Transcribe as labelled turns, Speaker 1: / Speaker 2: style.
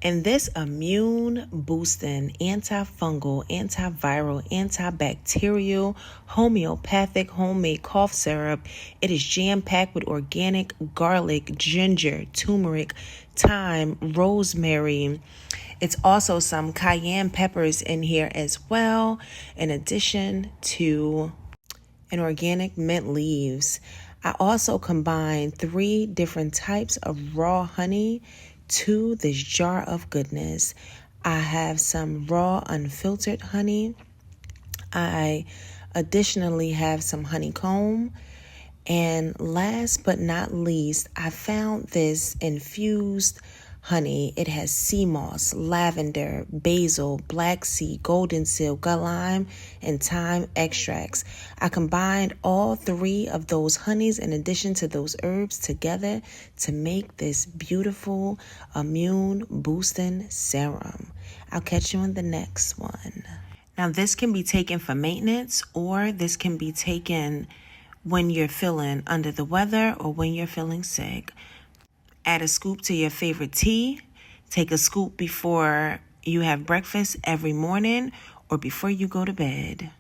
Speaker 1: And this immune boosting, antifungal, antiviral, antibacterial, homeopathic homemade cough syrup. It is jam-packed with organic garlic, ginger, turmeric, thyme, rosemary. It's also some cayenne peppers in here as well, in addition to an organic mint leaves. I also combined 3 different types of raw honey to this jar of goodness. I have some raw unfiltered honey. I additionally have some honeycomb. And last but not least, I found this infused honey. It has sea moss, lavender, basil, black sea, golden seal, lime, and thyme extracts. I combined all 3 of those honeys in addition to those herbs together to make this beautiful immune boosting serum. I'll catch you in the next one. Now, this can be taken for maintenance, or this can be taken when you're feeling under the weather or when you're feeling sick. Add a scoop to your favorite tea. Take a scoop before you have breakfast every morning or before you go to bed.